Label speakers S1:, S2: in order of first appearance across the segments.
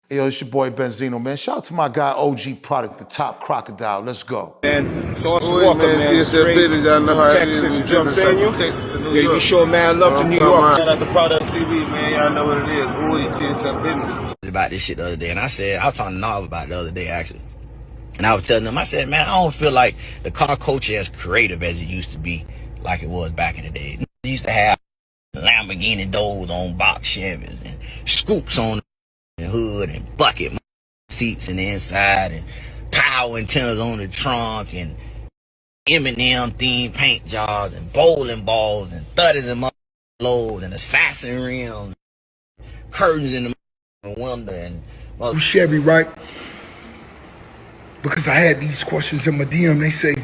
S1: Yo, it's your boy Benzino, man. Shout out to my guy OG Product, the top Crocodile. Let's go.
S2: Man, Sauce Walker, man,
S3: TSF business, y'all know how it
S2: Texas,
S3: is.
S2: you know what I'm saying?
S3: Texas to New
S2: Yeah,
S3: York.
S2: you show mad love to New York.
S3: Shout out to Product TV, man. Y'all know what it is. Ooh, TSF business.
S4: About this shit the other day, and I was talking to Nav about it the other day actually, and I was telling him, I said, man, I don't feel like the car culture as creative as it used to be, like it was back in the day. It used to have Lamborghini doors on box Chevys and scoops on the hood and bucket seats in the inside and power antennas on the trunk and M&M themed paint jobs and bowling balls and 30s and loads and assassin rims, curtains in the window and
S5: Chevy, right? Because I had these questions in my DM. They say,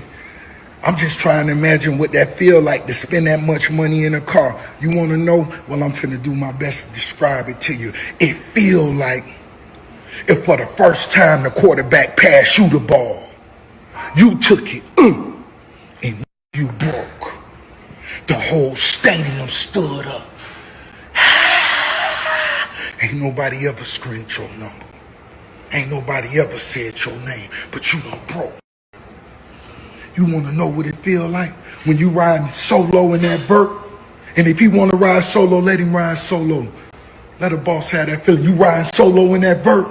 S5: I'm just trying to imagine what that feel like to spend that much money in a car. You want to know? Well, I'm finna do my best to describe it to you. It feel like if for the first time the quarterback passed you the ball, you took it, and you broke. The whole stadium stood up. Ain't nobody ever screamed your number. Ain't nobody ever said your name, but you done broke. You want to know what it feel like when you riding solo in that vert? And if he want to ride solo, let him ride solo. Let a boss have that feeling. You riding solo in that vert.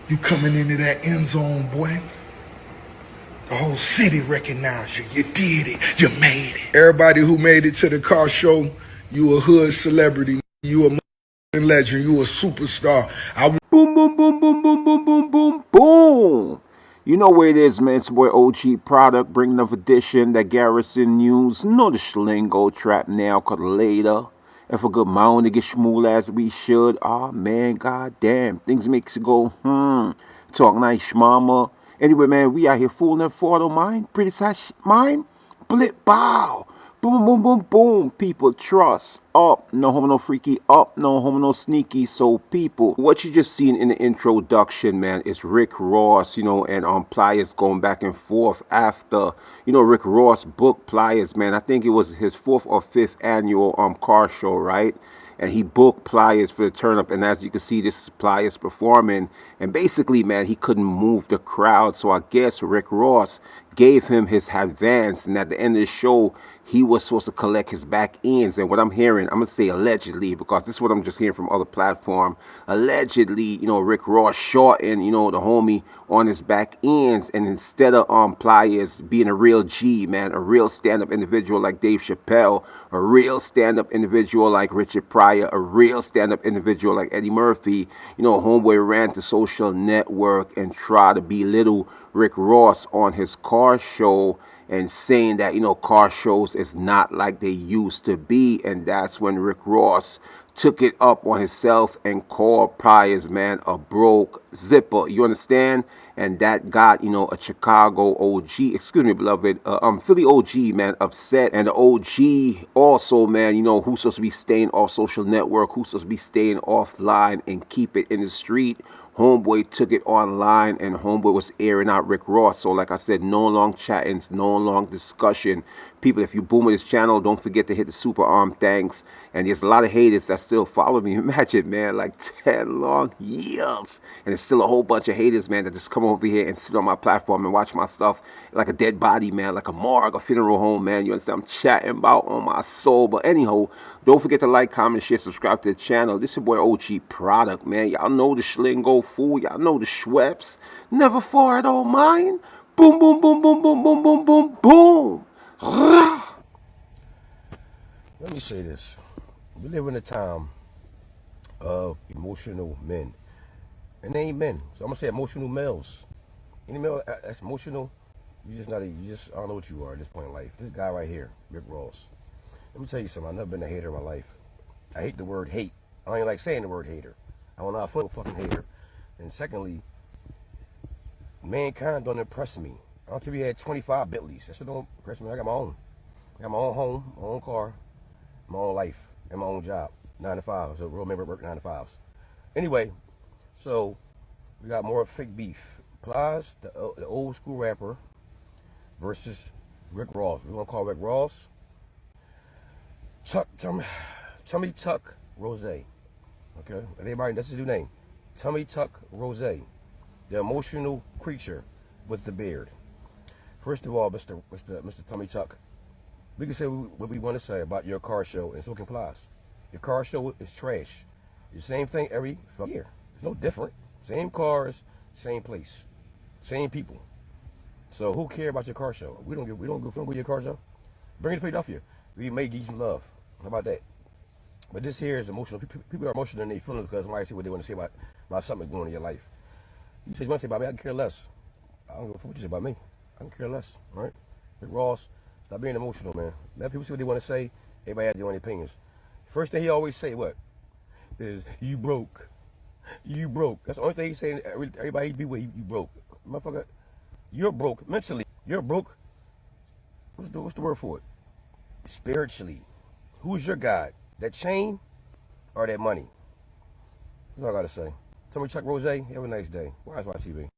S5: You coming into that end zone, boy. The whole city recognize you. You did it. You made it. Everybody who made it to the car show, you a hood celebrity. You a legend. You a superstar.
S6: Boom, boom, boom, boom, boom, boom, boom, boom, boom. You know where it is, man. It's your boy OG Product, bringing another edition, that Garrison News. Know the schlingo trap now, cause later. If a good mound to get schmool as we should. Ah, man, goddamn. Things makes you go, Talk nice, mama. Anyway, man, we out here fooling for the mind. Pretty size mind. Blip, bow. Boom, boom, boom, boom. People, trust. Up. No homo, no freaky. Up. No homo, no sneaky. So, people, what you just seen in the introduction, man, is Rick Ross, and Plies going back and forth after, Rick Ross booked Plies, man. I think it was his 4th or 5th annual car show, right? And he booked Plies for the turn up, and as you can see, this is Plies performing, and basically, man, he couldn't move the crowd, so I guess Rick Ross gave him his advance, and at the end of the show, he was supposed to collect his back ends. And what I'm hearing, I'm gonna say allegedly, because this is what I'm just hearing from other platform. Allegedly, Rick Ross shortened, the homie on his back ends, and instead of Pliers being a real G, man, a real stand-up individual like Dave Chappelle, a real stand-up individual like Richard Pryor, a real stand-up individual like Eddie Murphy, homeboy ran to social network and tried to belittle Rick Ross on his car show, and saying that, car shows is not like they used to be. And that's when Rick Ross took it up on himself and called Pliers, man, a broke zipper. You understand? And that got, a Chicago OG, excuse me, beloved, Philly OG, man, upset. And the OG also, man, who's supposed to be staying off social network, who's supposed to be staying offline and keep it in the street. Homeboy took it online, and Homeboy was airing out Rick Ross. So like I said, no long chattings, no long discussion. People, if you boom with this channel, don't forget to hit the super arm thanks. And there's a lot of haters that still follow me. Imagine, man, like 10 long years. And there's still a whole bunch of haters, man, that just come over here and sit on my platform and watch my stuff like a dead body, man, like a morgue, a funeral home, man. You understand? I'm chatting about on my soul. But anyhow, don't forget to like, comment, share, subscribe to the channel. This is your boy OG Product, man. Y'all know the schlingo fool. Y'all know the Schweppes. Never for it all mine. Boom, boom, boom, boom, boom, boom, boom, boom, boom.
S7: Let me say this. We live in a time of emotional men. And they ain't men. So I'm going to say emotional males. Any male that's emotional, I don't know what you are at this point in life. This guy right here, Rick Ross. Let me tell you something. I've never been a hater in my life. I hate the word hate. I don't even like saying the word hater. I don't know how to feel a fucking hater. And secondly, mankind don't impress me. I don't care if you had 25 Bentleys. That shit don't impress me. I got my own. I got my own home, my own car, my own life, and my own job. 9 to 5. So real member work 9 to 5s. Anyway, so we got more fake beef. Plies, the old school rapper, versus Rick Ross. We want to call Rick Ross Tummy Tuck Rose. Okay? Everybody, that's his new name. Tummy Tuck Rose, the emotional creature with the beard. First of all, Mr. Tummy Tuck, we can say what we want to say about your car show, and so can Plies. Your car show is trash. The same thing every year. It's no different. Same cars, same place, same people. So who care about your car show? We don't go your car show. Bring it to Philadelphia. We may give you some love. How about that? But this here is emotional. People are emotional in their feelings because somebody say what they want to say about something going on in your life. You say you want to say about me, I can care less. I don't give a fuck what you say about me. I can care less, all right? Rick Ross, stop being emotional, man. Let people say what they want to say. Everybody has their own opinions. First thing he always say, what? Is, you broke. You broke. That's the only thing he say. Everybody be with you broke. Motherfucker, you're broke mentally. You're broke. What's the word for it? Spiritually. Who's your God? That chain or that money? That's all I got to say. Tell me, Chuck Rose, have a nice day. Watch my TV.